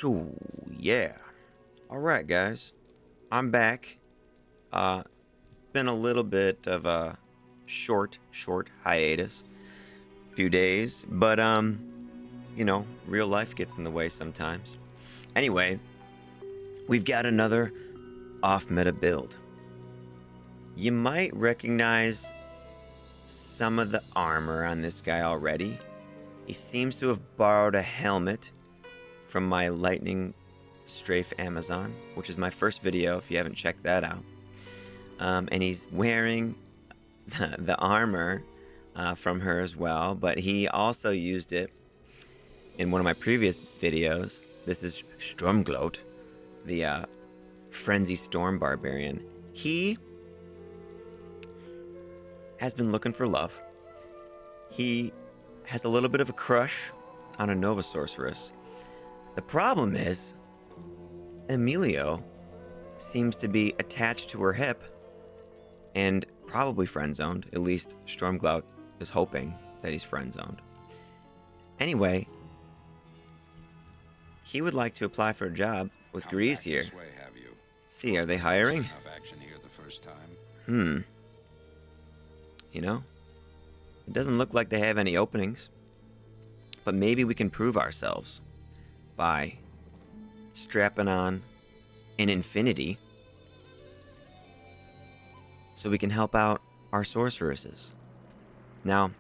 Shoo, yeah. Alright, guys. I'm back. Been a little bit of a short hiatus. Few days, but, real life gets in the way sometimes. Anyway, we've got another off-meta build. You might recognize some of the armor on this guy already. He seems to have borrowed a helmet from my Lightning Strafe Amazon, which is my first video if you haven't checked that out. And he's wearing the armor from her as well, but he also used it in one of my previous videos. This is Stormgloat, the Frenzy Storm Barbarian. He has been looking for love. He has a little bit of a crush on a Nova Sorceress. The problem is, Emilio seems to be attached to her hip and probably friend-zoned. At least Stormglout is hoping that he's friend-zoned. Anyway, he would like to apply for a job with Grease here. Let's see, are they hiring? It doesn't look like they have any openings. But maybe we can prove ourselves by strapping on an infinity so we can help out our sorceresses. Now,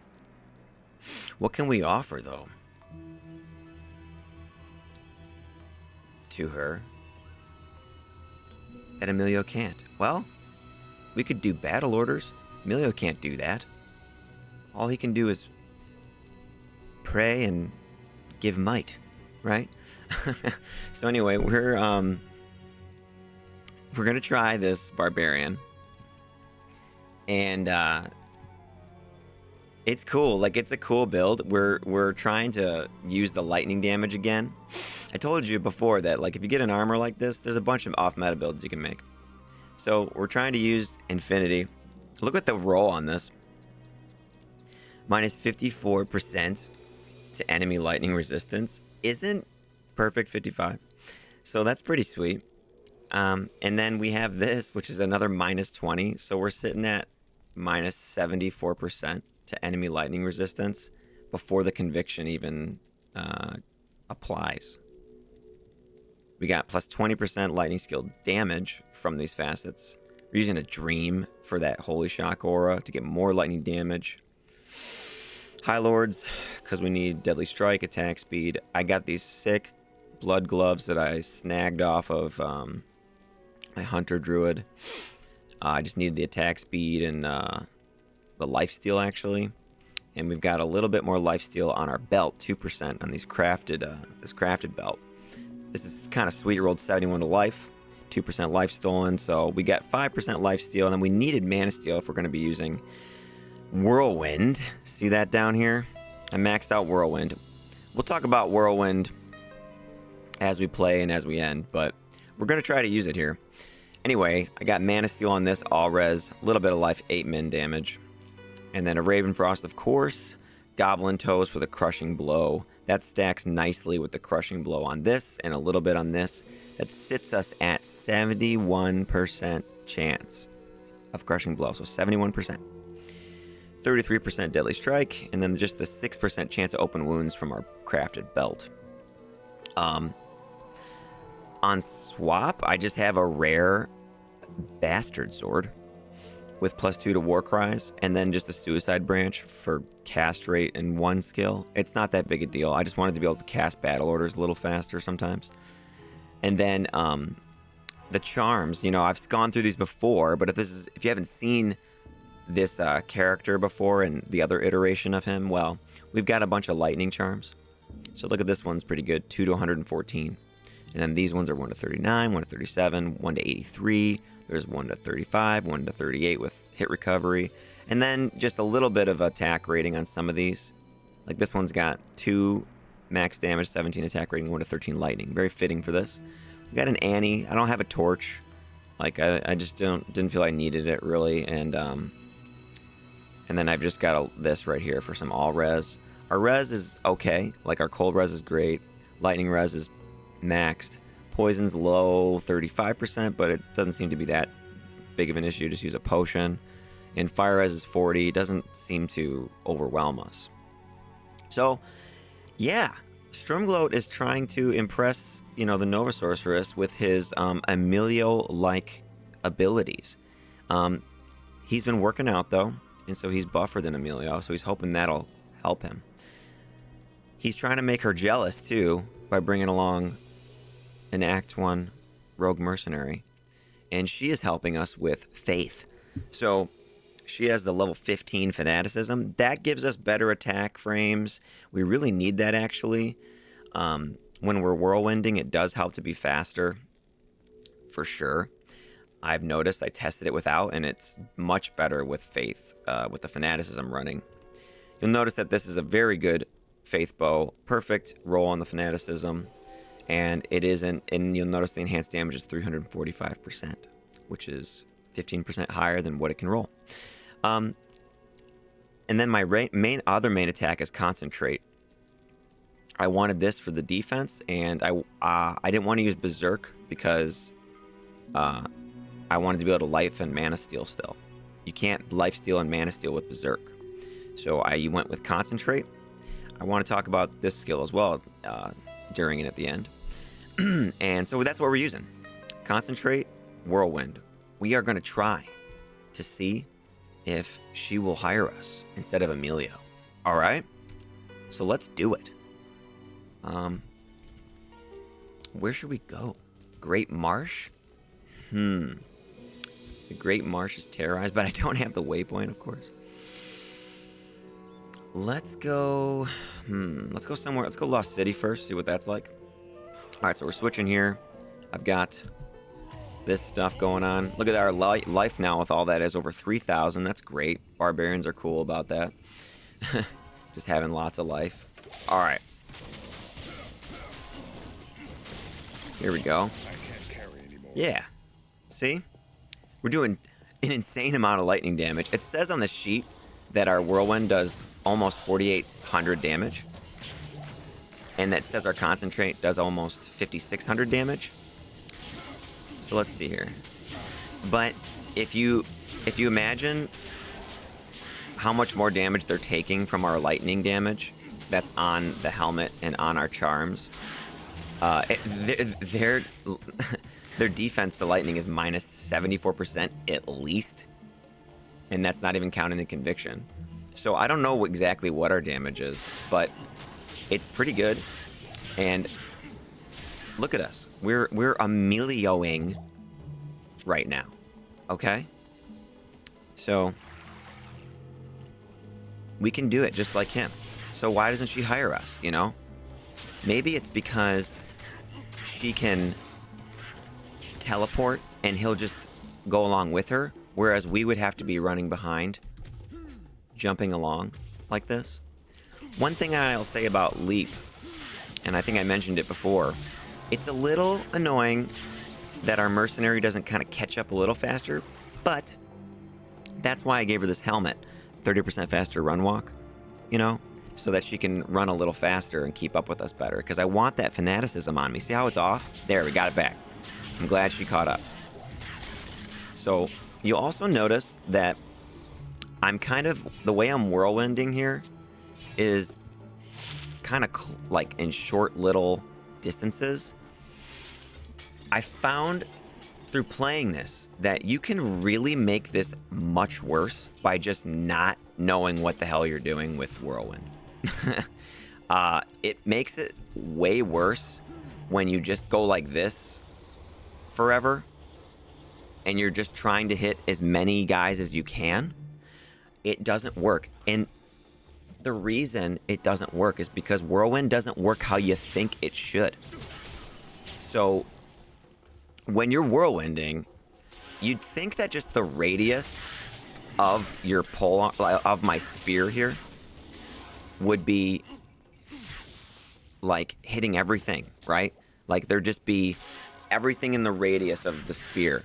what can we offer, though, to her that Emilio can't? Well, we could do battle orders. Emilio can't do that. All he can do is pray and give might, right? So anyway, we're gonna try this Barbarian, and it's cool. Like, it's a cool build. We're trying to use the lightning damage again. I told you before that, like, if you get an armor like this, there's a bunch of off-meta builds you can make. So we're trying to use infinity. Look at the roll on this. Minus 54% to enemy lightning resistance. Isn't perfect 55. So that's pretty sweet. And then we have this, which is another minus 20. So we're sitting at minus 74% to enemy lightning resistance before the conviction even applies. We got plus 20% lightning skill damage from these facets. We're using a dream for that holy shock aura to get more lightning damage. High Lords, because we need deadly strike, attack speed. I got these sick blood gloves that I snagged off of my hunter druid. I just needed the attack speed and the lifesteal, actually. And we've got a little bit more lifesteal on our belt, 2% on these this crafted belt. This is kind of sweet. Rolled 71 to life, 2% life stolen. So we got 5% life steal, and then we needed mana steal if we're going to be using whirlwind. See that down here? I maxed out whirlwind. We'll talk about whirlwind as we play and as we end, but we're going to try to use it here. Anyway, I got mana steal on this, all res, a little bit of life, 8 min damage. And then a Raven Frost, of course. Goblin Toast with a crushing blow. That stacks nicely with the crushing blow on this and a little bit on this. That sits us at 71% chance of crushing blow. So 71%. 33% deadly strike, and then just the 6% chance of open wounds from our crafted belt. On swap, I just have a rare bastard sword with plus 2 to war cries, and then just the suicide branch for cast rate and 1 skill. It's not that big a deal. I just wanted to be able to cast battle orders a little faster sometimes. And then the charms, I've gone through these before, but if you haven't seen this character before and the other iteration of him, well, we've got a bunch of lightning charms. So look at this one's pretty good, 2 to 114. And then these ones are 1 to 39, 1 to 37, 1 to 83. There's 1 to 35, 1 to 38 with hit recovery. And then just a little bit of attack rating on some of these. Like this one's got 2 max damage, 17 attack rating, 1 to 13 lightning. Very fitting for this. We got an Annie. I don't have a torch. Like I just didn't feel I needed it really. And then I've just got this right here for some all res. Our res is okay. Like our cold res is great. Lightning res is maxed. Poison's low, 35%, but it doesn't seem to be that big of an issue. Just use a potion. And fire res is 40. Doesn't seem to overwhelm us. So, yeah, Stormgloat is trying to impress, the Nova Sorceress with his Emilio-like abilities. He's been working out, though, and so he's buffer than Emilio, so he's hoping that'll help him. He's trying to make her jealous, too, by bringing along an Act 1 rogue mercenary, and she is helping us with Faith. So she has the level 15 Fanaticism. That gives us better attack frames. We really need that, actually. When we're whirlwinding, it does help to be faster, for sure. I've noticed. I tested it without, and it's much better with Faith, with the Fanaticism running. You'll notice that this is a very good Faith bow. Perfect roll on the Fanaticism. And it isn't, and you'll notice the enhanced damage is 345%, which is 15% higher than what it can roll. And then my other main attack is Concentrate. I wanted this for the defense, and I didn't want to use Berserk because I wanted to be able to life and Mana Steal still. You can't life steal and Mana Steal with Berserk. So I went with Concentrate. I want to talk about this skill as well during and at the end. And so that's what we're using. Concentrate, Whirlwind. We are going to try to see if she will hire us instead of Emilio. All right? So let's do it. Where should we go? Great Marsh? The Great Marsh is terrorized, but I don't have the waypoint, of course. Let's go... let's go somewhere. Let's go Lost City first, see what that's like. Alright, so we're switching here. I've got this stuff going on. Look at our life now with all that is over 3,000. That's great. Barbarians are cool about that. Just having lots of life. Alright. Here we go. Yeah. See? We're doing an insane amount of lightning damage. It says on the sheet that our Whirlwind does almost 4,800 damage. And that says our Concentrate does almost 5,600 damage. So let's see here. But if you imagine how much more damage they're taking from our lightning damage that's on the helmet and on our charms, their defense to lightning is minus 74% at least. And that's not even counting the conviction. So I don't know exactly what our damage is, but it's pretty good. And look at us. We're Emilioing right now. Okay? So we can do it just like him. So why doesn't she hire us, Maybe it's because she can teleport and he'll just go along with her, whereas we would have to be running behind, jumping along like this. One thing I'll say about Leap, and I think I mentioned it before, it's a little annoying that our mercenary doesn't kind of catch up a little faster, but that's why I gave her this helmet, 30% faster run walk, so that she can run a little faster and keep up with us better, because I want that Fanaticism on me. See how it's off? There, we got it back. I'm glad she caught up. So you'll also notice that I'm the way I'm whirlwinding here is kind of like in short little distances. I found through playing this that you can really make this much worse by just not knowing what the hell you're doing with Whirlwind. It makes it way worse when you just go like this forever and you're just trying to hit as many guys as you can. It doesn't work. And the reason it doesn't work is because Whirlwind doesn't work how you think it should. So when you're whirlwinding, you'd think that just the radius of your pull of my spear here would be like hitting everything, right? Like there'd just be everything in the radius of the spear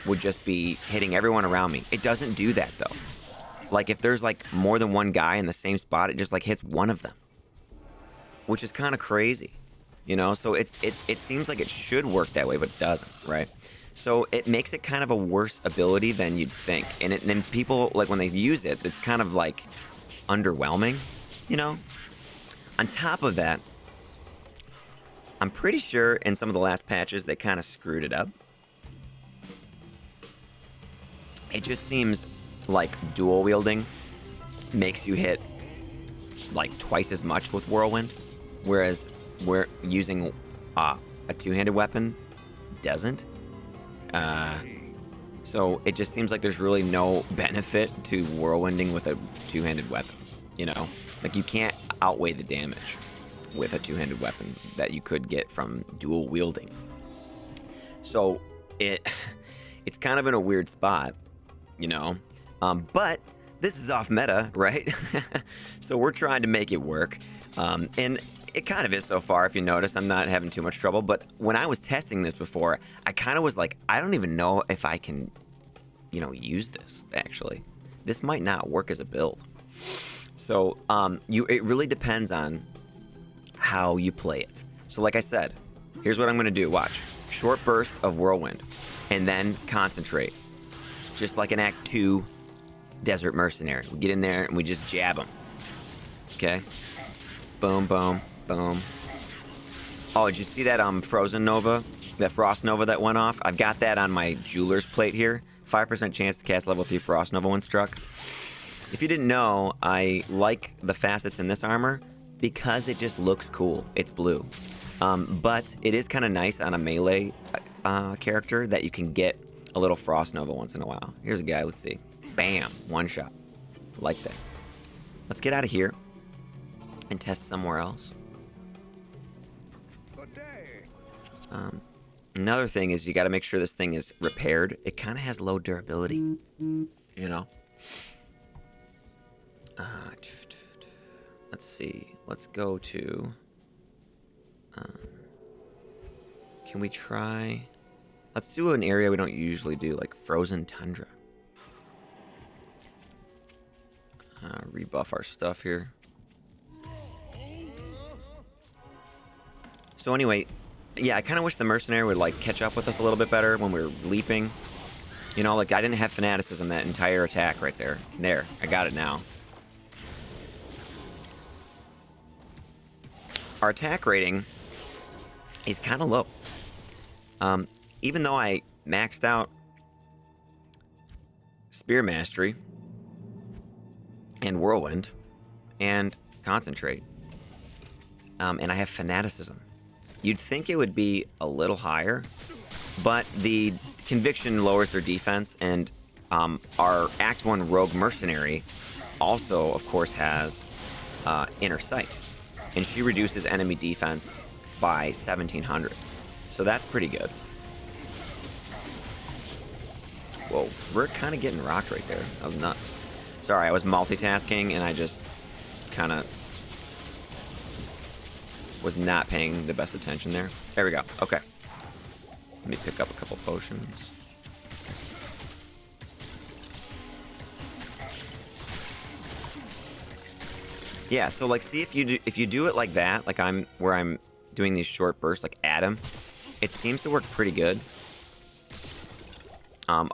would just be hitting everyone around me. It doesn't do that though. Like if there's like more than one guy in the same spot, it just like hits one of them, which is kind of crazy. you know? So it seems like it should work that way, but it doesn't, right? So it makes it kind of a worse ability than you'd think. And then people, like, when they use it, it's kind of, like, underwhelming, you know? On top of that, I'm pretty sure in some of the last patches they kind of screwed it up. It just seems like dual wielding makes you hit like twice as much with whirlwind, whereas we're using a two-handed weapon doesn't. So it just seems like there's really no benefit to whirlwinding with a two-handed weapon, you know? Like, you can't outweigh the damage with a two-handed weapon that you could get from dual wielding. So it's kind of in a weird spot, you know? But this is off meta, right? So we're trying to make it work. And it kind of is so far, if you notice. I'm not having too much trouble. But when I was testing this before, I kind of was like, I don't even know if I can, you know, use this, actually. This might not work as a build. So it really depends on how you play it. So like I said, here's what I'm going to do. Watch. Short burst of whirlwind. And then concentrate. Just like an Act 2 Desert Mercenary. We get in there and we just jab them. Okay? Boom, boom, boom. Oh, did you see that Frozen Nova? That Frost Nova that went off? I've got that on my Jeweler's plate here. 5% chance to cast level 3 Frost Nova when struck. If you didn't know, I like the facets in this armor because it just looks cool. It's blue. But it is kind of nice on a melee character that you can get a little Frost Nova once in a while. Here's a guy, let's see. Bam, one shot. Like that. Let's get out of here and test somewhere else. Another thing is you got to make sure this thing is repaired. It kind of has low durability, you know? Let's see. Let's go to... can we try... Let's do an area we don't usually do, like frozen tundra. Rebuff our stuff here. So anyway, yeah, I kind of wish the mercenary would like catch up with us a little bit better when we were leaping. You know, like I didn't have fanaticism that entire attack right there. There, I got it now. Our attack rating is kind of low. Even though I maxed out Spear Mastery and Whirlwind and Concentrate, and I have Fanaticism. You'd think it would be a little higher, but the Conviction lowers their defense, and our Act 1 Rogue Mercenary also, of course, has Inner Sight, and she reduces enemy defense by 1,700. So that's pretty good. Whoa, we're kind of getting rocked right there. That was nuts. Sorry, I was multitasking and I just kind of was not paying the best attention there. There we go. Okay. Let me pick up a couple potions. Yeah, so like see if you do it like that, like I'm doing these short bursts like Adam, it seems to work pretty good.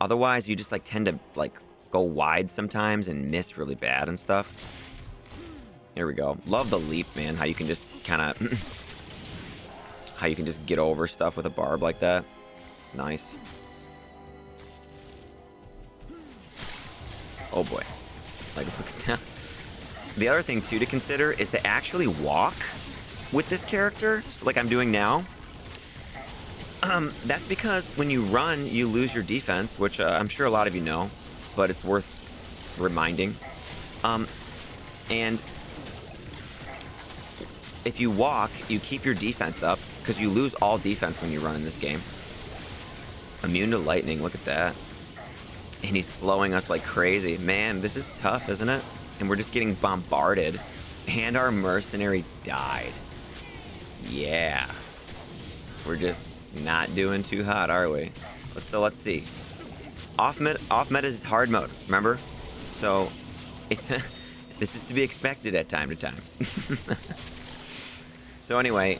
Otherwise, you just like tend to like go wide sometimes and miss really bad and stuff. Here we go. Love the leap, man. How you can just kind of how you can just get over stuff with a barb like that. It's nice. Oh boy. Like look at that. The other thing too to consider is to actually walk with this character, so like I'm doing now. That's because when you run, you lose your defense, which I'm sure a lot of you know, but it's worth reminding. And if you walk, you keep your defense up, because you lose all defense when you run in this game. Immune to lightning, look at that. And he's slowing us like crazy. Man, this is tough, isn't it? And we're just getting bombarded. And our mercenary died. Yeah. We're just not doing too hot, are we? Let's see. Off meta is hard mode, remember? So it's this is to be expected at time to time. So anyway,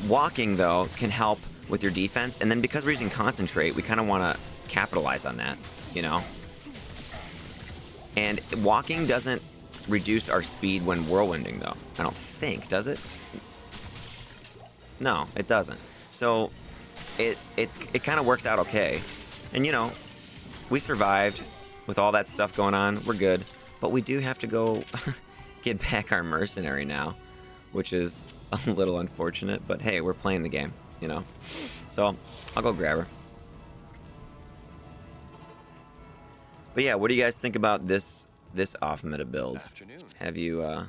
walking, though, can help with your defense. And then because we're using Concentrate, we kind of want to capitalize on that, you know? And walking doesn't reduce our speed when whirlwinding, though. I don't think, does it? No, it doesn't. So it kind of works out okay. And, you know, we survived with all that stuff going on. We're good. But we do have to go get back our mercenary now, which is a little unfortunate. But hey, we're playing the game, you know? So I'll go grab her. But yeah, what do you guys think about this off-meta build? Afternoon. Have you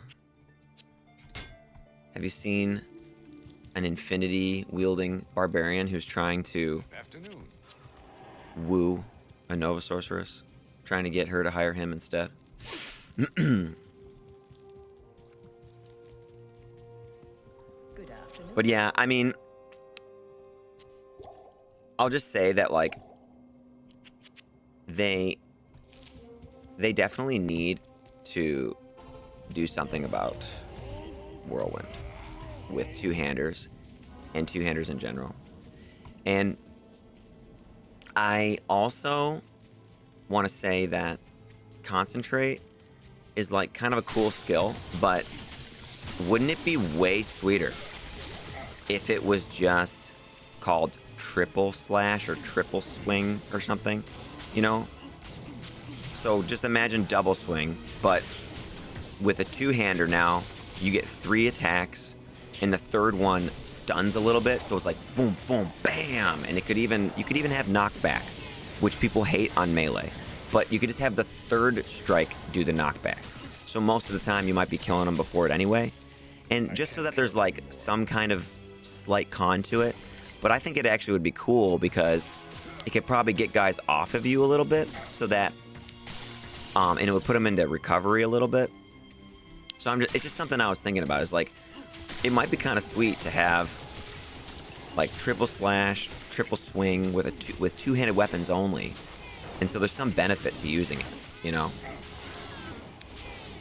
seen an infinity-wielding barbarian who's trying to woo a Nova Sorceress, trying to get her to hire him instead? Good afternoon. But yeah, I mean, I'll just say that, like, they definitely need to do something about whirlwind with two-handers and two-handers in general. And I also want to say that Concentrate is like kind of a cool skill, but wouldn't it be way sweeter if it was just called triple slash or triple swing or something, you know? So just imagine double swing, but with a two-hander now, you get 3 attacks, and the third one stuns a little bit, so it's like boom, boom, bam, and you could even have knockback, which people hate on melee, but you could just have the third strike do the knockback. So most of the time, you might be killing them before it anyway, and just so that there's like some kind of slight con to it. But I think it actually would be cool because it could probably get guys off of you a little bit, so that and it would put them into recovery a little bit. So it's just something I was thinking about. Is like, it might be kind of sweet to have like triple slash, triple swing with two-handed weapons only, and so there's some benefit to using it, you know.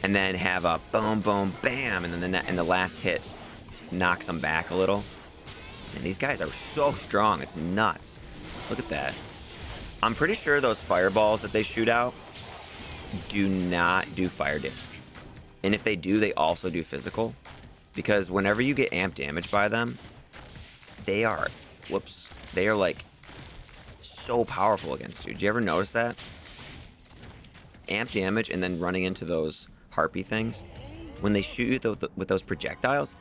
And then have a boom, boom, bam, and then the last hit knocks them back a little. And these guys are so strong, it's nuts. Look at that. I'm pretty sure those fireballs that they shoot out do not do fire damage. And if they do, they also do physical. Because whenever you get amp damage by them, they are like so powerful against you. Did you ever notice that? Amp damage and then running into those harpy things, when they shoot you with those projectiles,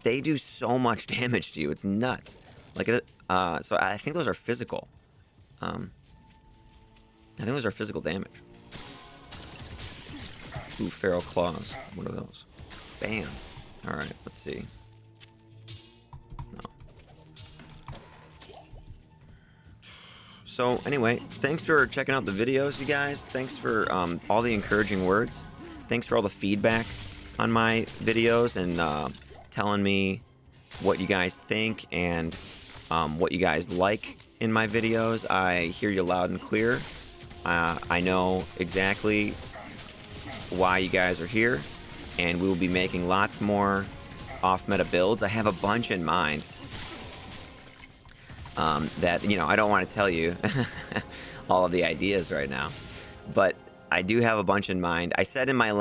they do so much damage to you. It's nuts. Like, so I think those are physical. I think those are physical damage. Ooh, feral claws. What are those? Bam. All right, let's see. No. So anyway, thanks for checking out the videos, you guys. Thanks for all the encouraging words. Thanks for all the feedback on my videos and telling me what you guys think and what you guys like in my videos. I hear you loud and clear. I know exactly why you guys are here, and we will be making lots more off-meta builds. I have a bunch in mind that, you know, I don't want to tell you all of the ideas right now, but I do have a bunch in mind. I said in my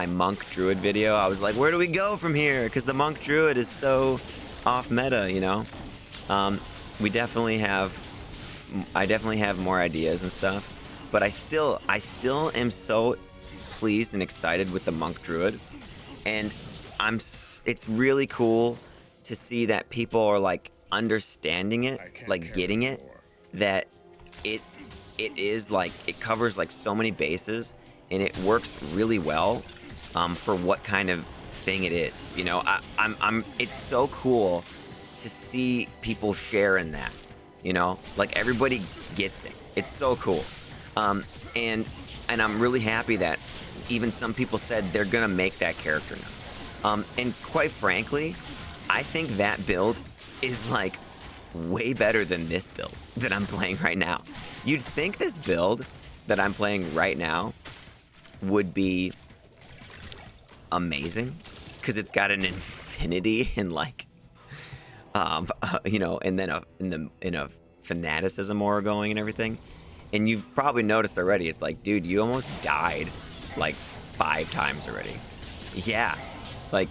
monk druid video, I was like, where do we go from here? Because the monk druid is so off-meta, you know. I definitely have more ideas and stuff, but I still am so pleased and excited with the monk druid, and it's really cool to see that people are like understanding it, like getting it, that it is like, it covers like so many bases, and it works really well for what kind of thing it is, you know. It's so cool to see people sharing that, you know, like everybody gets it. It's so cool. And I'm really happy that even some people said they're gonna make that character now. And quite frankly, I think that build is like way better than this build that I'm playing right now. You'd think this build that I'm playing right now would be amazing because it's got an infinity and like You know, and then in a fanaticism aura going and everything. And you've probably noticed already, it's like, dude, you almost died like 5 times already. Yeah, like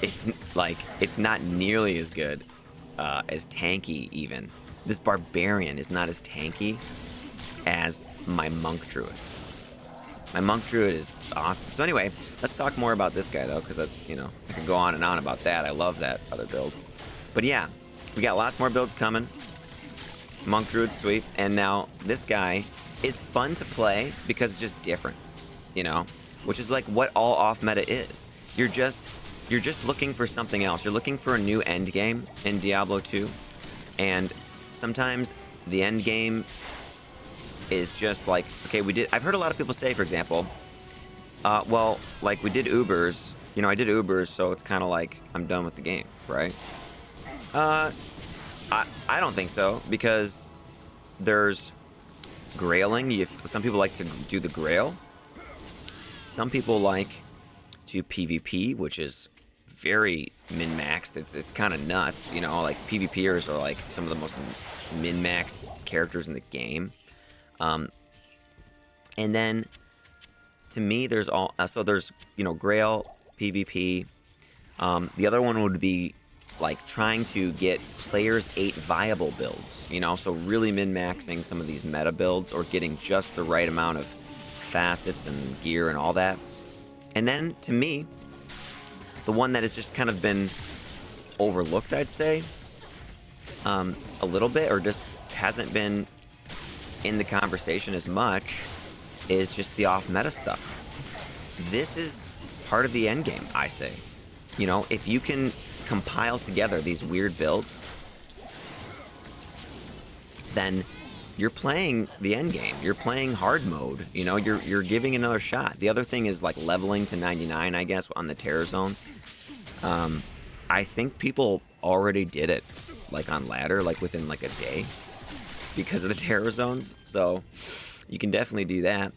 it's not nearly as good as tanky even. This Barbarian is not as tanky as my Monk Druid. My Monk Druid is awesome. So anyway, let's talk more about this guy though, because that's, you know, I could go on and on about that. I love that other build. But yeah, we got lots more builds coming. Monk Druid, sweet. And now this guy is fun to play because it's just different, you know, which is like what all off meta is. You're just looking for something else. You're looking for a new end game in Diablo 2, and sometimes the end game is just like, okay, I've heard a lot of people say, for example, well, like we did Ubers, you know, I did Ubers, so it's kind of like I'm done with the game, right? I don't think so, because there's grailing. Some people like to do the grail. Some people like to PvP, which is very min-maxed. It's kind of nuts, you know, like PvPers are like some of the most min-maxed characters in the game. And then to me, there's there's, you know, Grail, PvP. The other one would be like trying to get players 8 viable builds, you know, so really min-maxing some of these meta builds or getting just the right amount of facets and gear and all that. And then to me, the one that has just kind of been overlooked, I'd say, a little bit, or just hasn't been in the conversation as much, is just the off-meta stuff. This is part of the end game, I say. You know, if you can compile together these weird builds, then you're playing the end game. You're playing hard mode. You know, you're giving another shot. The other thing is like leveling to 99, I guess, on the terror zones. I think people already did it, like on ladder, like within like a day, because of the terror zones. So you can definitely do that.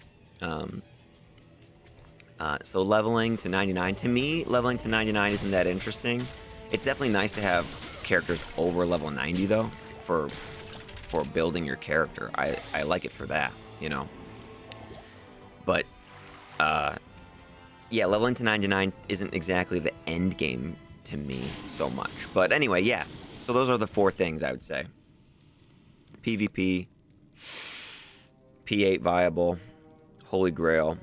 So leveling to 99, to me, leveling to 99 isn't that interesting. It's definitely nice to have characters over level 90 though, for building your character. I like it for that, you know. But yeah, leveling to 99 isn't exactly the end game to me so much. But anyway, yeah. So those are the 4 things I would say. PvP, P8 viable, Holy Grail,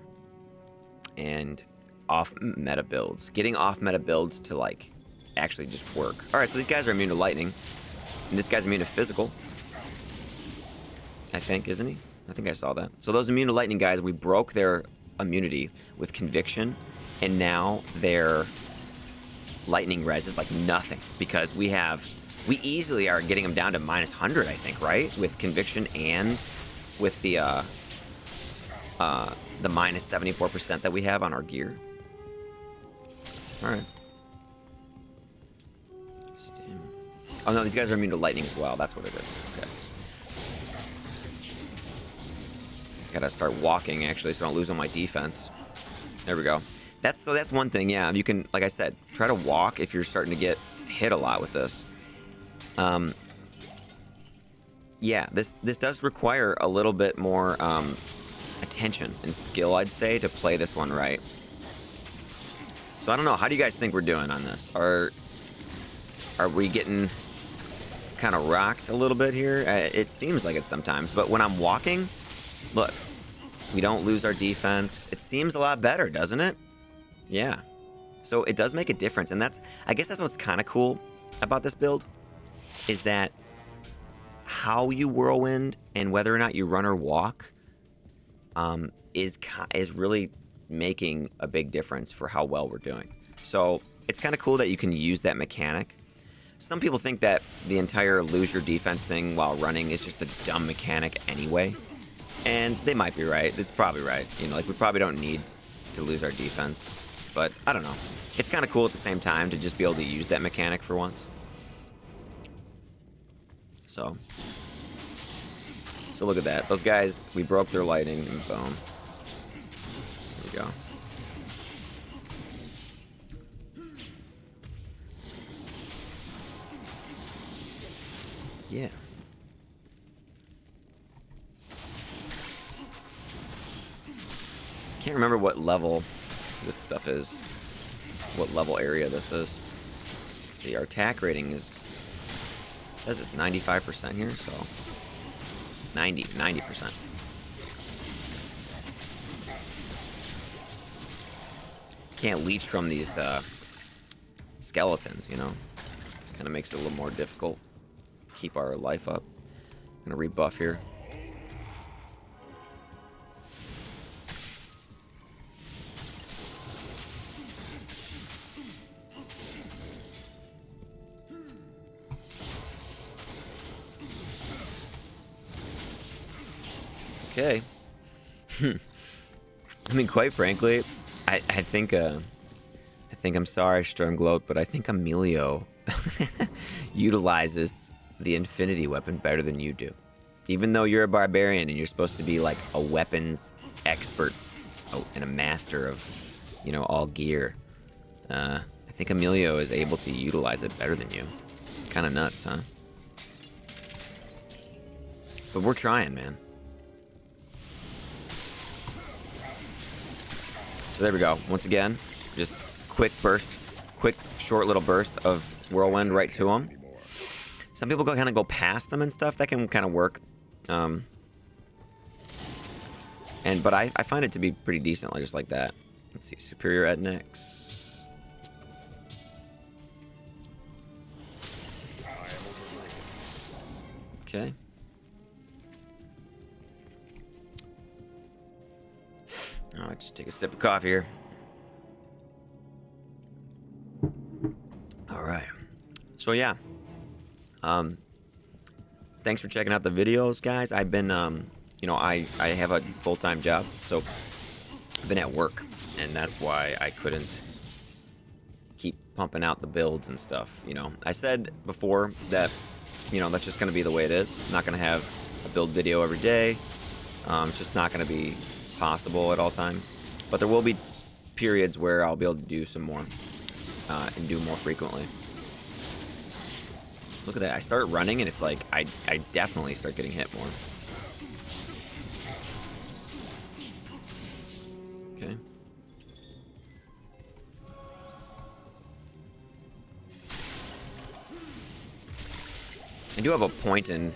and off meta builds. Getting off meta builds to like actually just work. All right, so these guys are immune to lightning, and this guy's immune to physical, I think, isn't he? I think I saw that. So those immune to lightning guys, we broke their immunity with conviction, and now their lightning res is like nothing, because we easily are getting them down to minus 100, I think, right? With conviction and with the minus 74% that we have on our gear. All right. Oh no, these guys are immune to lightning as well. That's what it is. Okay. Gotta start walking actually, so I don't lose on my defense. There we go. That's one thing. Yeah, you can, like I said, try to walk if you're starting to get hit a lot with this. Yeah, this does require a little bit more attention and skill, I'd say, to play this one right. So I don't know. How do you guys think we're doing on this? Are we getting kind of rocked a little bit here? It seems like it sometimes, but when I'm walking, look, we don't lose our defense. It seems a lot better, doesn't it? Yeah. So it does make a difference, and I guess that's what's kind of cool about this build, is that how you whirlwind and whether or not you run or walk is really making a big difference for how well we're doing. So it's kind of cool that you can use that mechanic. Some people think that the entire lose your defense thing while running is just a dumb mechanic anyway, and they might be right. It's probably right. You know, like we probably don't need to lose our defense, but I don't know. It's kind of cool at the same time to just be able to use that mechanic for once. So look at that. Those guys, we broke their lightning, and boom. There we go. Yeah. Can't remember what level this stuff is. What level area this is. Let's see, our attack rating says it's 95% here, so 90%. Can't leech from these skeletons, you know. Kind of makes it a little more difficult to keep our life up. Gonna rebuff here. Okay. I mean, quite frankly, I think I'm sorry, Stormgloat, but I think Emilio utilizes the Infinity Weapon better than you do. Even though you're a barbarian and you're supposed to be like a weapons expert and a master of, you know, all gear, I think Emilio is able to utilize it better than you. Kind of nuts, huh? But we're trying, man. So there we go. Once again, just quick short little burst of whirlwind right to them. Some people kind of go past them and stuff. That can kind of work. But I find it to be pretty decent, just like that. Let's see, superior at next. Okay. I'll just take a sip of coffee here. All right. So yeah. Thanks for checking out the videos, guys. I've been, you know, I have a full-time job, so I've been at work, and that's why I couldn't keep pumping out the builds and stuff, you know. I said before that, you know, that's just going to be the way it is. I'm not going to have a build video every day. It's just not going to be possible at all times, but there will be periods where I'll be able to do some more and do more frequently. Look at that. I start running and it's like I definitely start getting hit more. Okay. I do have a point in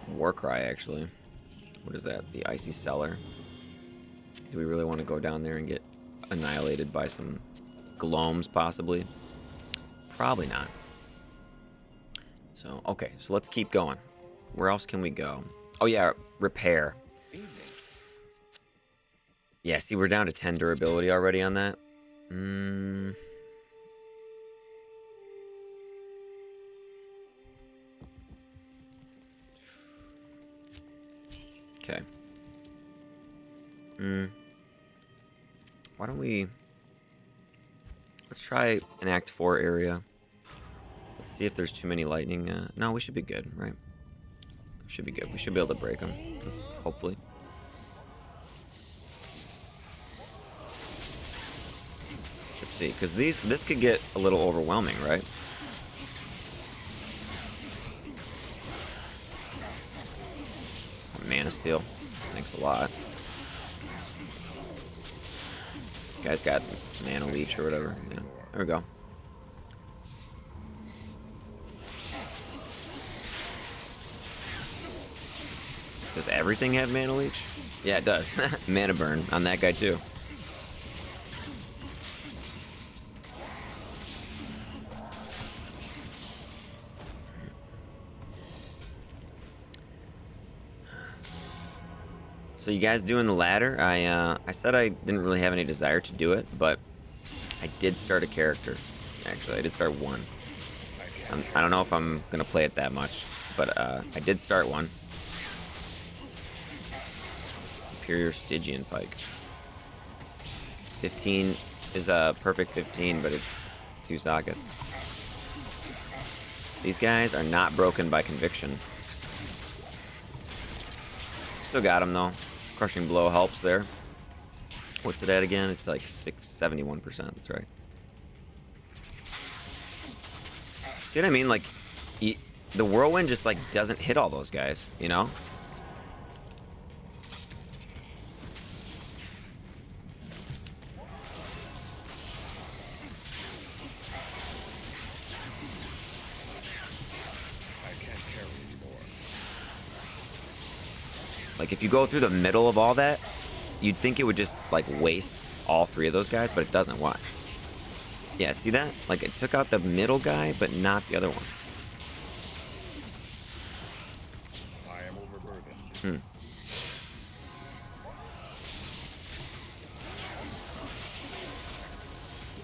Warcry, actually. What is that? The Icy Cellar. Do we really want to go down there and get annihilated by some gloams, possibly? Probably not. So, okay, so let's keep going. Where else can we go? Oh, yeah, repair. Yeah, see, we're down to 10 durability already on that. Okay. Why don't we... Let's try an Act 4 area. Let's see if there's too many lightning. No, we should be good, right? Should be good. We should be able to break them. Hopefully. Let's see, because this could get a little overwhelming, right? Mana Steel. Thanks a lot. Guy's got Mana Leech or whatever. Yeah, there we go. Does everything have Mana Leech? Yeah, it does. Mana Burn on that guy, too. So you guys doing the ladder? I said I didn't really have any desire to do it, but I did start a character. Actually, I did start one. I don't know if I'm going to play it that much, but I did start one. Superior Stygian Pike. 15 is a perfect 15, but it's 2 sockets. These guys are not broken by conviction. Still got them though. Crushing Blow helps there. What's it at again? It's like 71%. That's right. See what I mean? Like, the whirlwind just like doesn't hit all those guys, you know? Like, if you go through the middle of all that, you'd think it would just, like, waste all three of those guys, but it doesn't. Watch. Yeah, see that? Like, it took out the middle guy, but not the other ones. I am overburdened.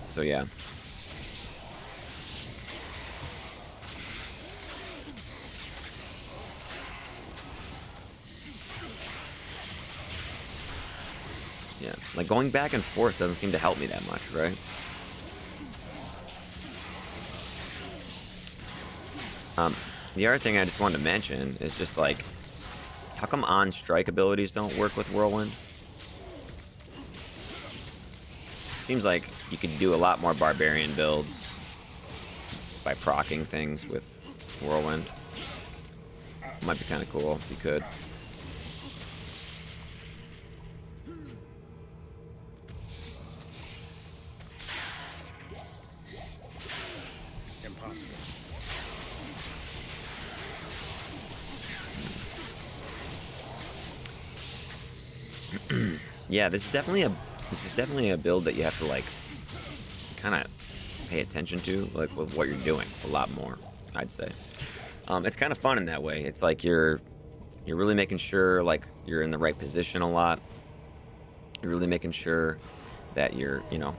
So, yeah. Yeah, like going back and forth doesn't seem to help me that much, right? The other thing I just wanted to mention is just like, how come on-strike abilities don't work with Whirlwind? Seems like you could do a lot more Barbarian builds by proccing things with Whirlwind. Might be kind of cool if you could. Yeah, this is definitely a build that you have to like kind of pay attention to, like with what you're doing a lot more, I'd say. It's kind of fun in that way. It's like you're really making sure like you're in the right position a lot. You're really making sure that you're, you know,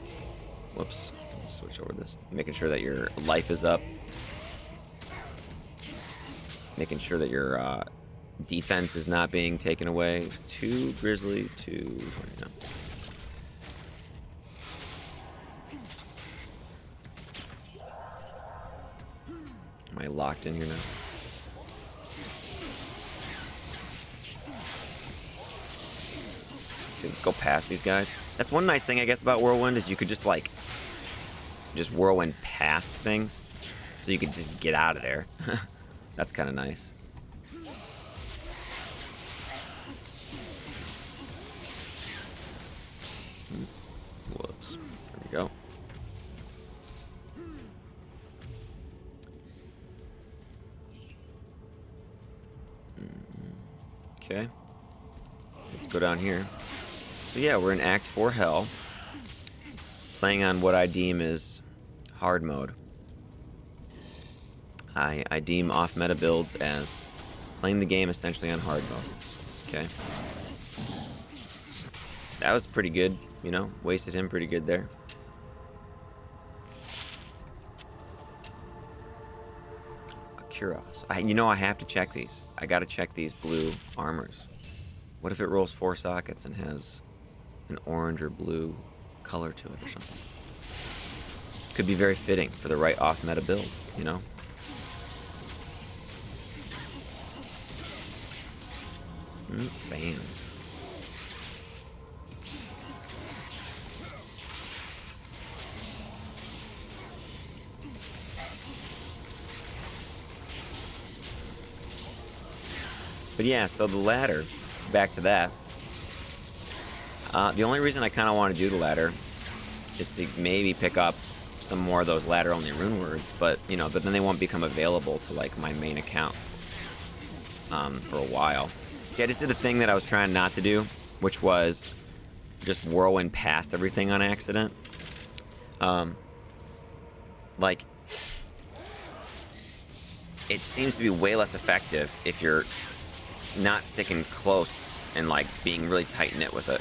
whoops, let's switch over this. Making sure that your life is up. Making sure that your defense is not being taken away. 2 Grizzly, 2 29. Am I locked in here now? See, let's go past these guys. That's one nice thing, I guess, about Whirlwind is you could just like Whirlwind past things, so you could just get out of there. That's kind of nice. Whoops. There we go. Okay. Let's go down here. So yeah, we're in Act 4 Hell. Playing on what I deem is hard mode. I deem off-meta builds as playing the game essentially on hard mode. Okay. That was pretty good, you know? Wasted him pretty good there. Kuros. You know, I have to check these. I gotta check these blue armors. What if it rolls 4 sockets and has an orange or blue color to it or something? Could be very fitting for the right off-meta build, you know? Bam. But yeah, so the ladder, back to that. The only reason I kind of want to do the ladder is to maybe pick up some more of those ladder-only rune words, but you know, but then they won't become available to like my main account for a while. See, I just did the thing that I was trying not to do, which was just whirlwind past everything on accident. Like, it seems to be way less effective if you're not sticking close and like being really tight-knit with it.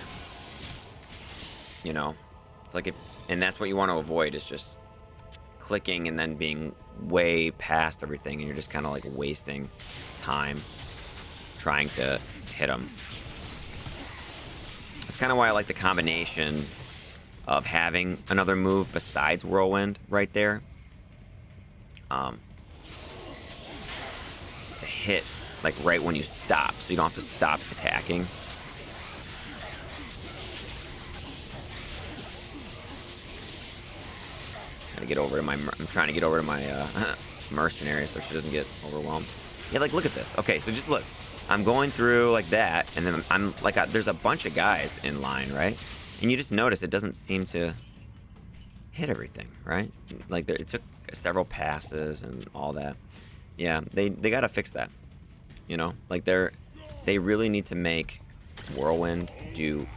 You know, like and that's what you want to avoid, is just clicking and then being way past everything, and you're just kind of like wasting time trying to hit them. That's kind of why I like the combination of having another move besides whirlwind right there, to hit like right when you stop, so you don't have to stop attacking. Gotta get over to my. I'm trying to get over to my mercenary so she doesn't get overwhelmed. Yeah, like, look at this. Okay, so just look. I'm going through like that, and then I'm like, there's a bunch of guys in line, right? And you just notice it doesn't seem to hit everything, right? Like, it took several passes and all that. Yeah, they got to fix that, you know? Like, they really need to make whirlwind do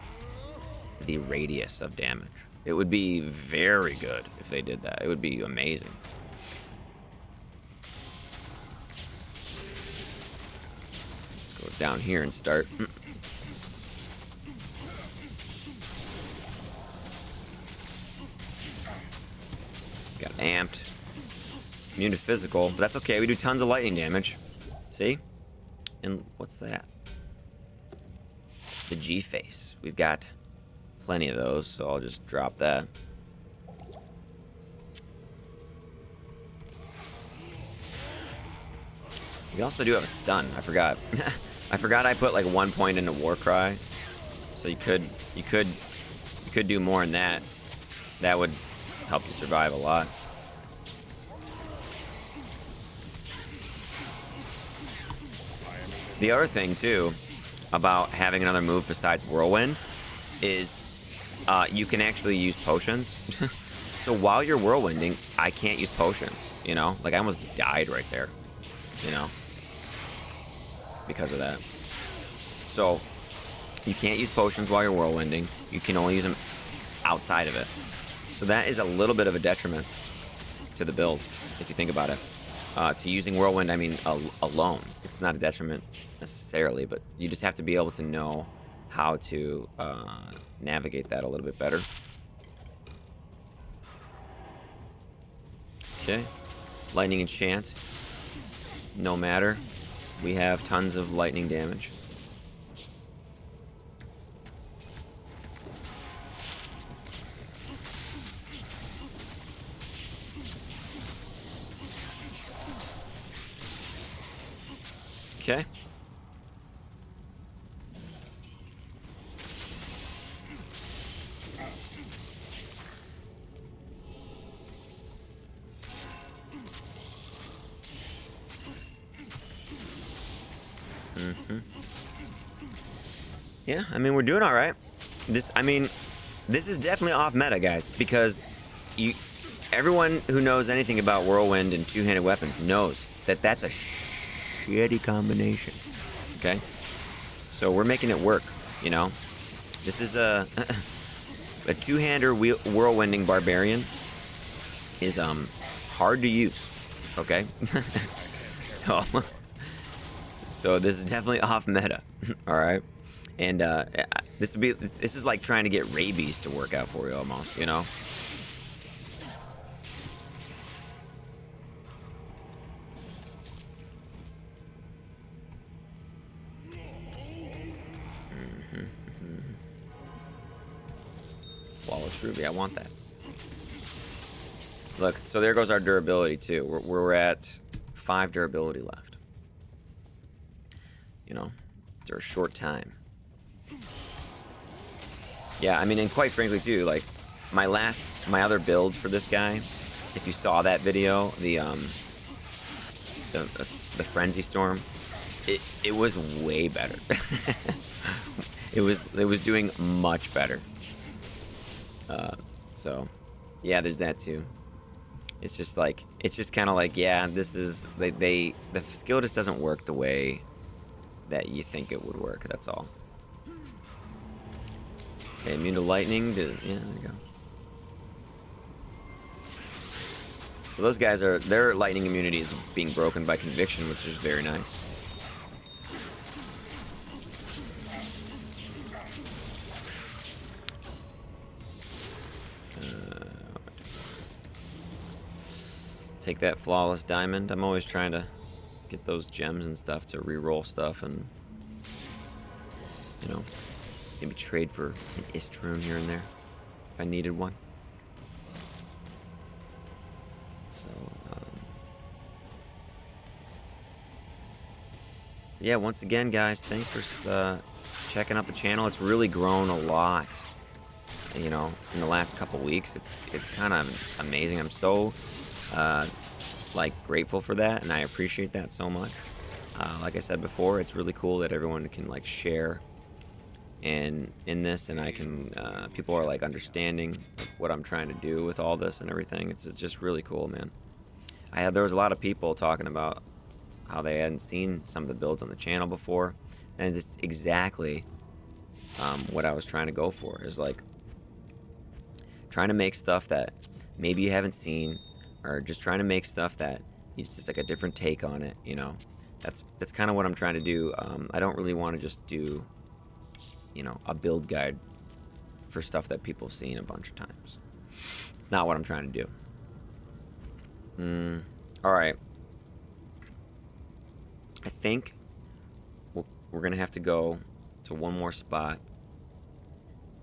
the radius of damage. It would be very good if they did that. It would be amazing. Let's go down here and start. Got amped. Immune to physical, but that's okay. We do tons of lightning damage. See? And what's that? The G face. We've got plenty of those, so I'll just drop that. We also do have a stun. I forgot. I forgot I put like 1 point into Warcry, so you could do more in that. That would help you survive a lot. The other thing too about having another move besides whirlwind is you can actually use potions. So while you're whirlwinding, I can't use potions, you know? Like, I almost died right there, you know? Because of that. So you can't use potions while you're whirlwinding. You can only use them outside of it. So that is a little bit of a detriment to the build, if you think about it. To using whirlwind, I mean alone. It's not a detriment necessarily, but you just have to be able to know how to navigate that a little bit better. Okay, lightning enchant, no matter. We have tons of lightning damage. Okay. Yeah, I mean, we're doing all right. This is definitely off meta, guys, because everyone who knows anything about whirlwind and two-handed weapons knows that that's a shitty combination. Okay, so we're making it work. You know, this is a two-hander whirlwinding barbarian is hard to use. Okay, so this is definitely off meta. All right. And this is like trying to get rabies to work out for you almost, you know? Flawless Ruby, I want that. Look, so there goes our durability too. We're at 5 durability left. You know, after a short time. Yeah, I mean, and quite frankly too, like my other build for this guy, if you saw that video, the Frenzy Storm, it was way better. it was doing much better. So yeah, there's that too. It's just kind of like, yeah, this is the skill just doesn't work the way that you think it would work. That's all. Okay, immune to lightning. Yeah, there we go. So those guys their lightning immunity is being broken by conviction, which is very nice. Take that flawless diamond. I'm always trying to get those gems and stuff to re-roll stuff and, you know, maybe trade for an Istrum here and there if I needed one. So, yeah, once again, guys, thanks for checking out the channel. It's really grown a lot, you know, in the last couple weeks. It's kind of amazing. I'm so like grateful for that, and I appreciate that so much. Like I said before, it's really cool that everyone can like share in this, and I can people are like understanding what I'm trying to do with all this and everything. It's just really cool, man. There was a lot of people talking about how they hadn't seen some of the builds on the channel before, and it's exactly what I was trying to go for, is like trying to make stuff that maybe you haven't seen, or just trying to make stuff that it's just like a different take on it, you know. That's kind of what I'm trying to do. I don't really want to just do, you know, a build guide for stuff that people have seen a bunch of times. It's not what I'm trying to do. All right. I think we're gonna have to go to one more spot,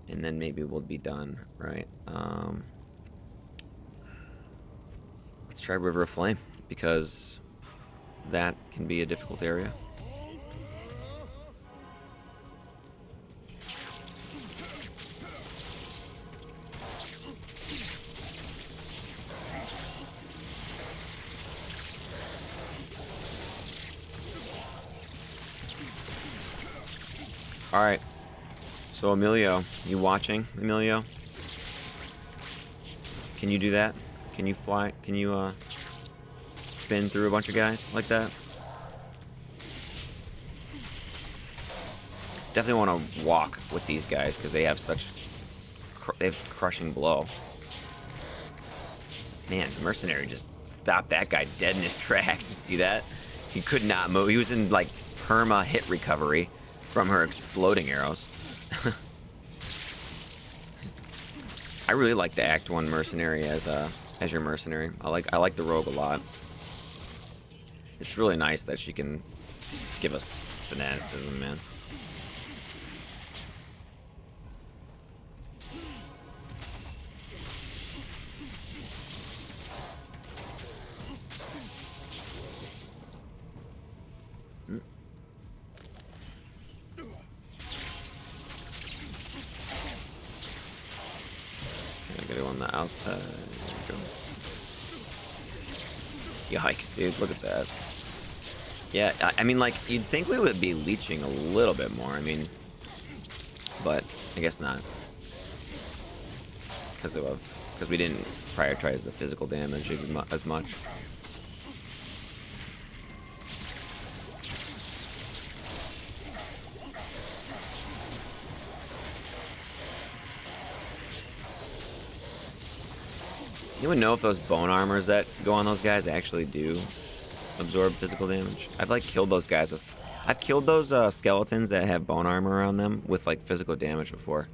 and then maybe we'll be done, right? Let's try River of Flame, because that can be a difficult area. All right. So Emilio, you watching, Emilio? Can you do that? Can you fly? Can you spin through a bunch of guys like that? Definitely want to walk with these guys because they have such they have crushing blow. Man, Mercenary just stopped that guy dead in his tracks. You see that? He could not move. He was in like perma hit recovery from her exploding arrows. I really like the Act 1 Mercenary as your Mercenary. I like the Rogue a lot. It's really nice that she can give us fanaticism, man. Get it on the outside. There we go. Yikes, dude, look at that. Yeah, I mean, like, you'd think we would be leeching a little bit more, I mean, but I guess not. Because we didn't prioritize the physical damage as much. You would know if those bone armors that go on those guys actually do absorb physical damage. I've like killed those guys with... I've killed those skeletons that have bone armor on them with like physical damage before.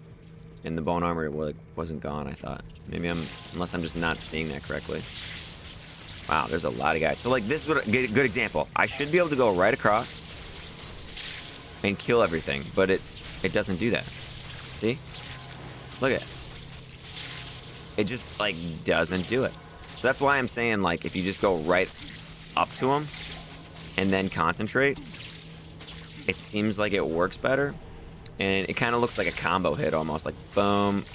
And the bone armor wasn't gone, I thought. Maybe unless I'm just not seeing that correctly. Wow, there's a lot of guys. So like this is a good example. I should be able to go right across and kill everything, but it doesn't do that. See? Look at it. It just, like, doesn't do it. So that's why I'm saying, like, if you just go right up to him and then concentrate, it seems like it works better. And it kind of looks like a combo hit almost. Like, boom,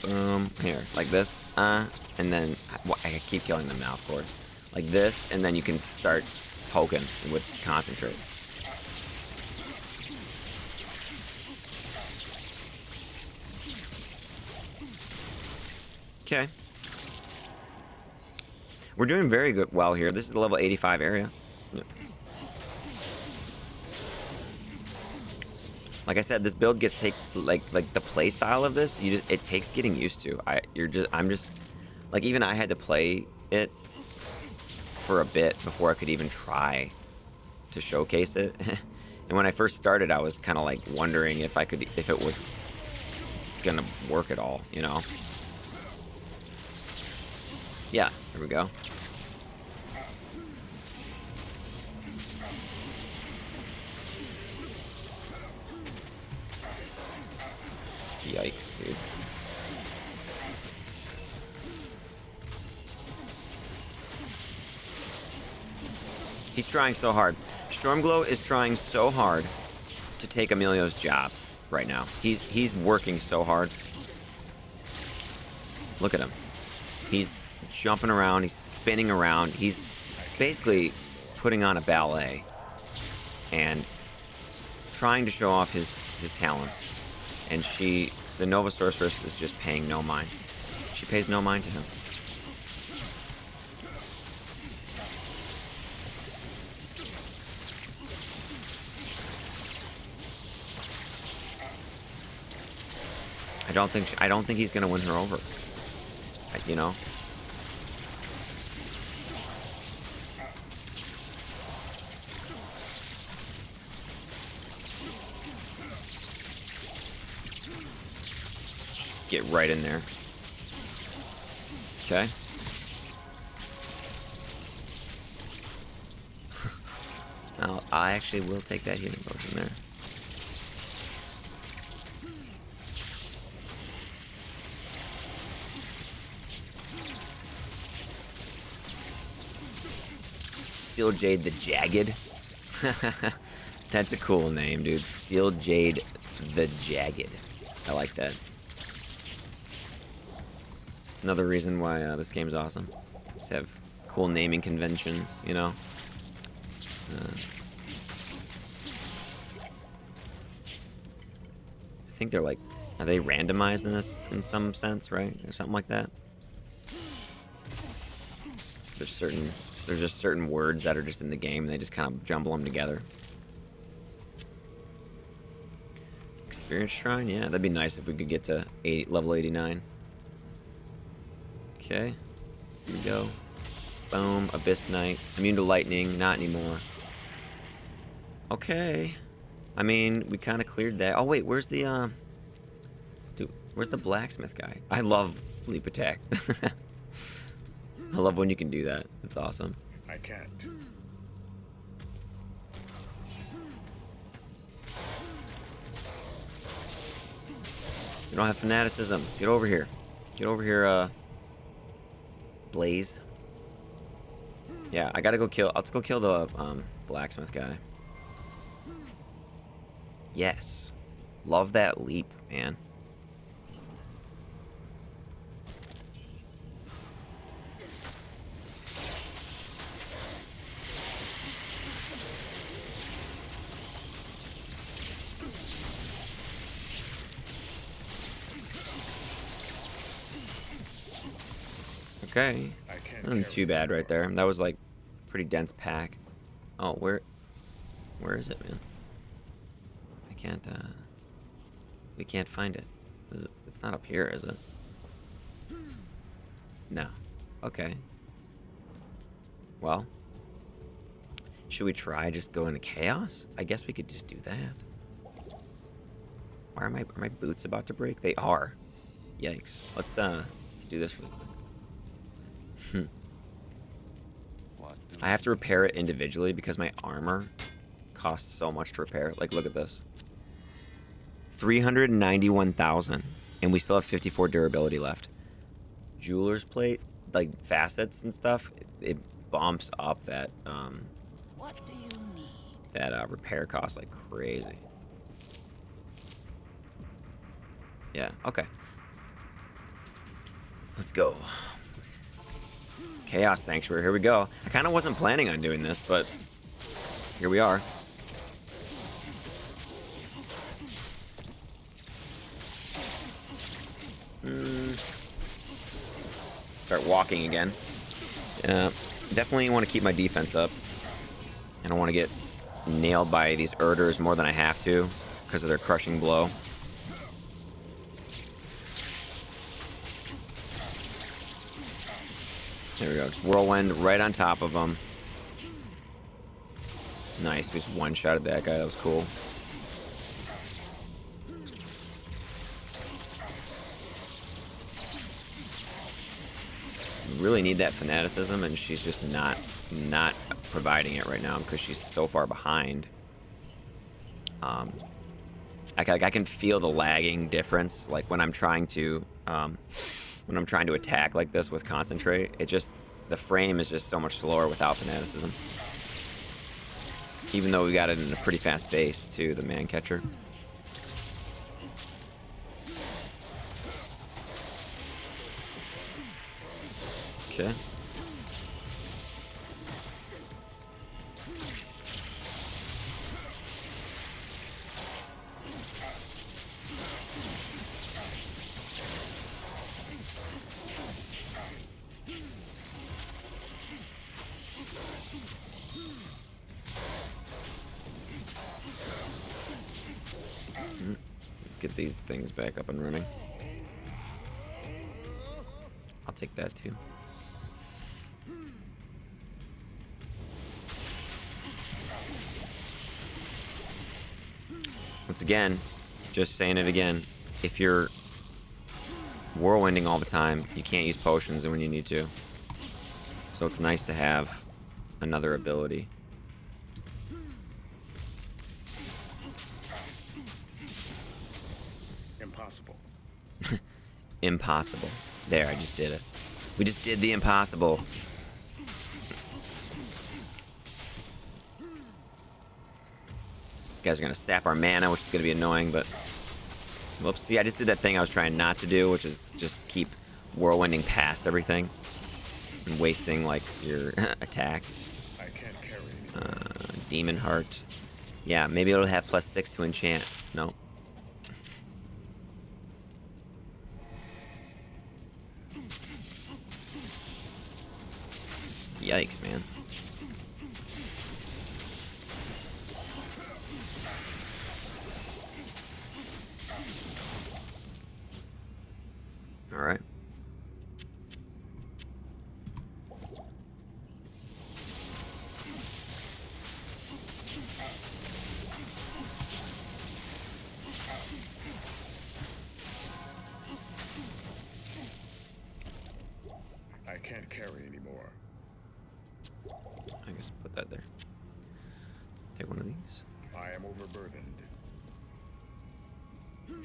boom, here, like this. And then, I keep killing them now, of course. Like this, and then you can start poking with concentrate. Okay. We're doing very good well here. This is the level 85 area. Yep. Like I said, this build gets like the play style of this, it takes getting used to. I'm just like, even I had to play it for a bit before I could even try to showcase it. And when I first started, I was kind of like wondering if it was gonna work at all, you know. Yeah, here we go. Yikes, dude. He's trying so hard. Stormglow is trying so hard to take Emilio's job right now. He's working so hard. Look at him. jumping around. He's spinning around. He's basically putting on a ballet and trying to show off his talents. And the Nova Sorceress, is just paying no mind. She pays no mind to him. I don't think he's gonna win her over. You know. Just get right in there. Okay. Now, I actually will take that healing potion there. Steel Jade the Jagged. That's a cool name, dude. Steel Jade the Jagged. I like that. Another reason why this game's awesome. Just have cool naming conventions, you know. I think they're like, are they randomized in this in some sense, right, or something like that? There's just certain words that are just in the game, and they just kind of jumble them together. Experience Shrine? Yeah, that'd be nice if we could get to level 89. Okay. Here we go. Boom. Abyss Knight. Immune to lightning. Not anymore. Okay. I mean, we kind of cleared that. Oh, wait. Where's the, Dude, where's the blacksmith guy? I love leap attack. I love when you can do that. It's awesome. I can't. You don't have fanaticism. Get over here. Get over here, Blaze. Yeah, I gotta go kill. Let's go kill the blacksmith guy. Yes. Love that leap, man. Okay. Nothing too bad right there. That was like a pretty dense pack. Oh, where is it, man? I can't, we can't find it. It's not up here, is it? No. Okay. Well, should we try just go into chaos? I guess we could just do that. Why are my boots about to break? They are. Yikes. Let's do this really quick. I have to repair it individually because my armor costs so much to repair. Like, look at this. 391,000, and we still have 54 durability left. Jeweler's plate, like facets and stuff, it bumps up that What do you need? That repair cost like crazy. Yeah, okay. Let's go. Chaos Sanctuary, here we go. I kind of wasn't planning on doing this, but here we are. Start walking again. Definitely want to keep my defense up. I don't want to get nailed by these Urders more than I have to because of their crushing blow. There we go. Just whirlwind right on top of them. Nice. We just one-shotted that guy. That was cool. Really need that fanaticism, and she's just not providing it right now because she's so far behind. I can feel the lagging difference, like when I'm trying to attack like this with concentrate. The frame is just so much slower without fanaticism. Even though we got it in a pretty fast base too, the man catcher. Okay. Let's get these things back up and running. I'll take that too. Once again, just saying it again, if you're whirlwinding all the time, you can't use potions when you need to. So it's nice to have another ability. Impossible. Impossible. There, I just did it. We just did the impossible. These guys are gonna sap our mana, which is gonna be annoying, but... Whoops, see, I just did that thing I was trying not to do, which is just keep whirlwinding past everything. And wasting, like, your attack. I can't carry it. Demon Heart. Yeah, maybe it'll have +6 to enchant. No. Yikes, man. All right. I can't carry anymore. I guess put that there. Take one of these. I am overburdened. There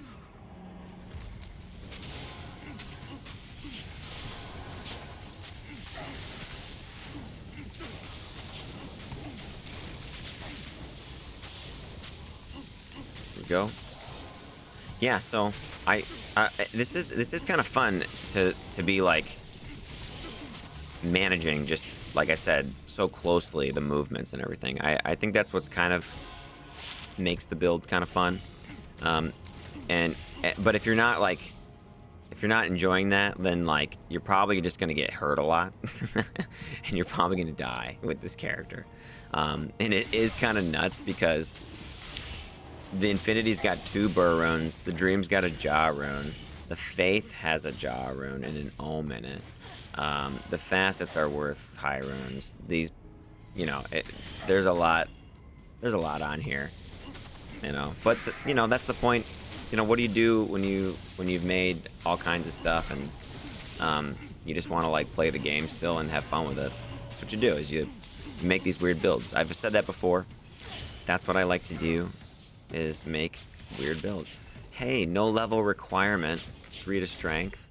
we go. Yeah, so this is kind of fun to be like managing, just like I said, so closely the movements and everything. I think that's what's kind of makes the build kind of fun. But if you're not enjoying that, then like you're probably just gonna get hurt a lot, and you're probably gonna die with this character. And it is kind of nuts because the Infinity's got 2 Burr runes, the Dream's got a Jaw rune, the Faith has a Jaw rune and an Ohm in it. The Facets are worth high runes. These, you know, there's a lot on here, you know. But that's the point. You know, what do you do when you've made all kinds of stuff and you just want to like play the game still and have fun with it? That's what you do. Is you make these weird builds. I've said that before. That's what I like to do, is make weird builds. Hey, no level requirement, 3 to strength.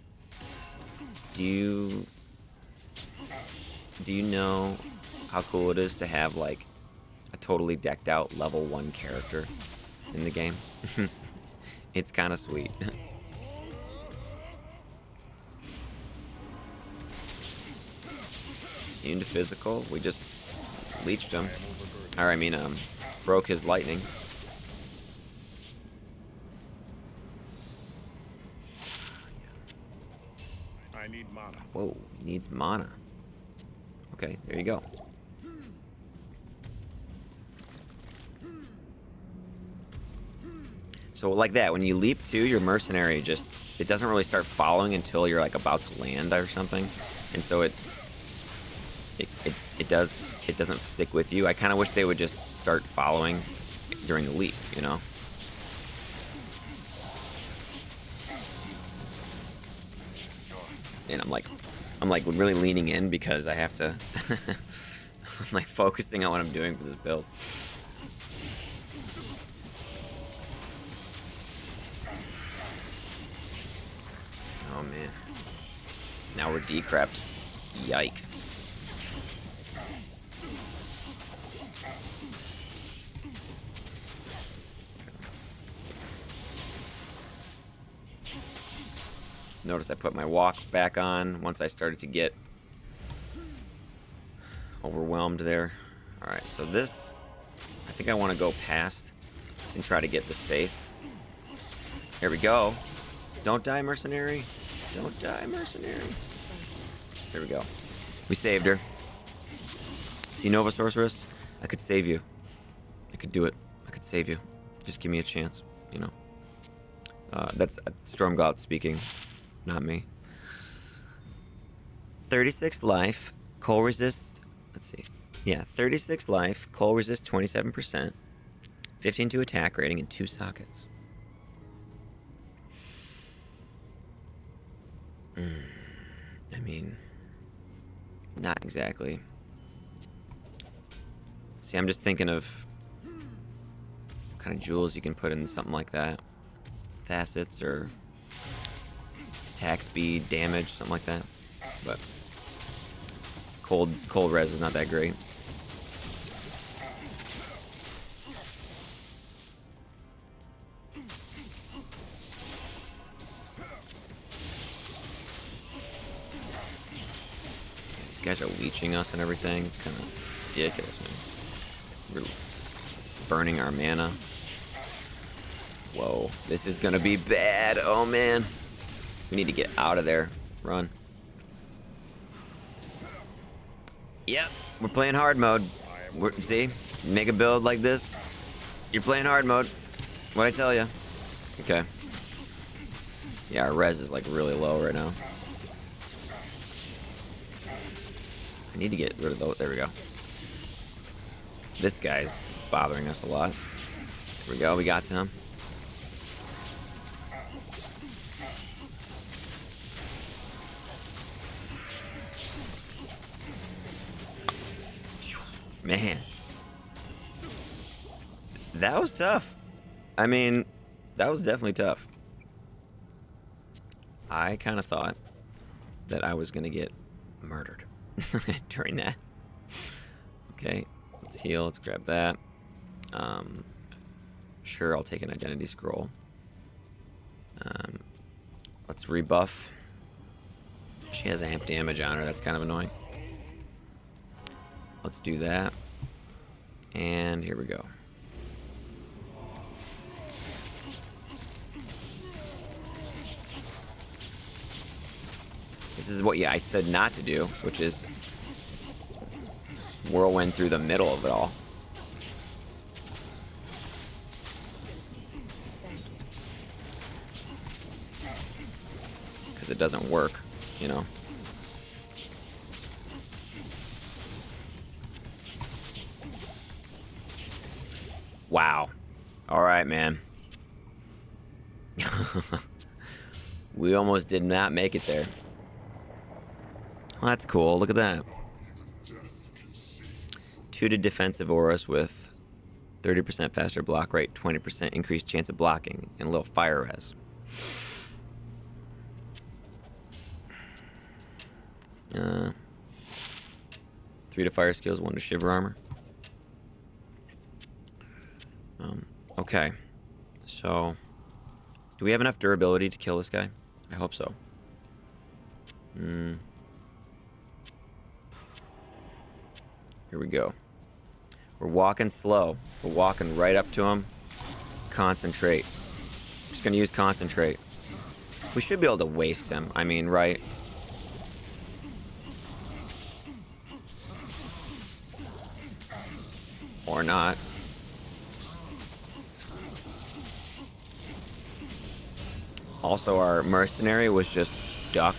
Do you know how cool it is to have like a totally decked out level 1 character in the game? It's kind of sweet. Into physical, we just leeched him. Or I mean, broke his lightning. I need mana. Whoa, he needs mana. Okay, there you go. So like that, when you leap to your mercenary, it doesn't really start following until you're like about to land or something, and so it doesn't stick with you. I kind of wish they would just start following during the leap, you know. And I'm like really leaning in because I have to. I'm like focusing on what I'm doing for this build. Oh man. Now we're decrept. Yikes. Notice I put my walk back on once I started to get overwhelmed there. Alright, so this... I think I want to go past and try to get the Sace. Here we go. Don't die, mercenary. Don't die, mercenary. There we go. We saved her. See, Nova Sorceress? I could save you. I could do it. I could save you. Just give me a chance, you know. That's Stormglout speaking, not me. 36 life, coal resist. Let's see. Yeah, 36 life, coal resist 27%, 15 to attack rating, and 2 sockets. I mean, not exactly. See, I'm just thinking of what kind of jewels you can put in something like that. Facets or attack speed, damage, something like that. But cold res is not that great. These guys are leeching us and everything. It's kind of ridiculous, man. We're burning our mana. Whoa, this is gonna be bad. Oh man, we need to get out of there. Run. Yep, we're playing hard mode. See, make a build like this, you're playing hard mode. What'd I tell you? Okay. Yeah, our res is like really low right now. I need to get rid of those. There we go. This guy's bothering us a lot. Here we go, we got to him. Man, that was tough. I mean, that was definitely tough. I kind of thought that I was going to get murdered during that. Okay, let's heal. Let's grab that. Sure, I'll take an identity scroll. Let's rebuff. She has amp damage on her. That's kind of annoying. Let's do that. And here we go. This is what I said not to do, which is whirlwind through the middle of it all. Because it doesn't work, you know. Wow. All right, man. We almost did not make it there. Well, that's cool. Look at that. 2 to defensive auras with 30% faster block rate, 20% increased chance of blocking, and a little fire res. 3 to fire skills, 1 to shiver armor. Okay, so do we have enough durability to kill this guy? I hope so. Here we go. We're walking slow. We're walking right up to him. Concentrate. Just gonna use concentrate. We should be able to waste him. I mean, right? Or not. Also, our mercenary was just stuck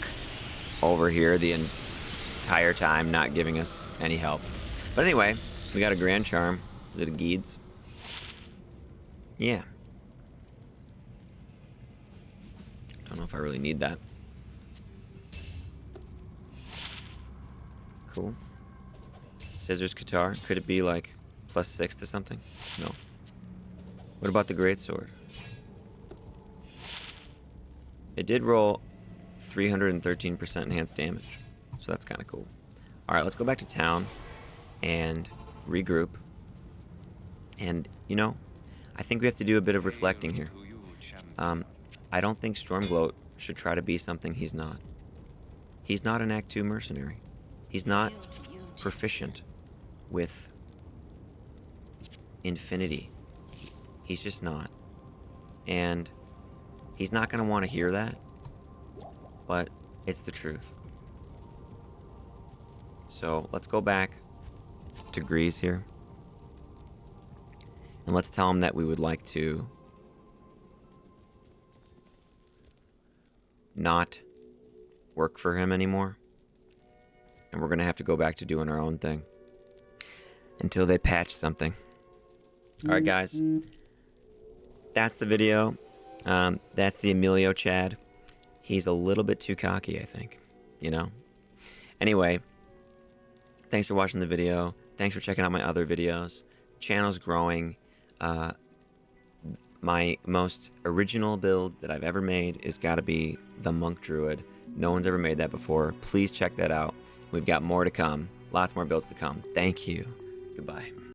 over here the entire time, not giving us any help. But anyway, we got a Grand Charm. Is it a Geeds? Yeah. Don't know if I really need that. Cool. Scissors Guitar. Could it be like +6 to something? No. What about the Greatsword? It did roll 313% enhanced damage, so that's kind of cool. Alright, let's go back to town and regroup. And, you know, I think we have to do a bit of reflecting here. I don't think Stormgloat should try to be something he's not. He's not an Act 2 mercenary. He's not proficient. with infinity. He's just not. And he's not going to want to hear that, but it's the truth. So let's go back to Grease here. And let's tell him that we would like to not work for him anymore. And we're going to have to go back to doing our own thing until they patch something. All right, guys. That's the video. That's the Emilio Chad. He's a little bit too cocky, I think. You know? Anyway, thanks for watching the video. Thanks for checking out my other videos. Channel's growing. My most original build that I've ever made is got to be the Monk Druid. No one's ever made that before. Please check that out. We've got more to come. Lots more builds to come. Thank you. Goodbye.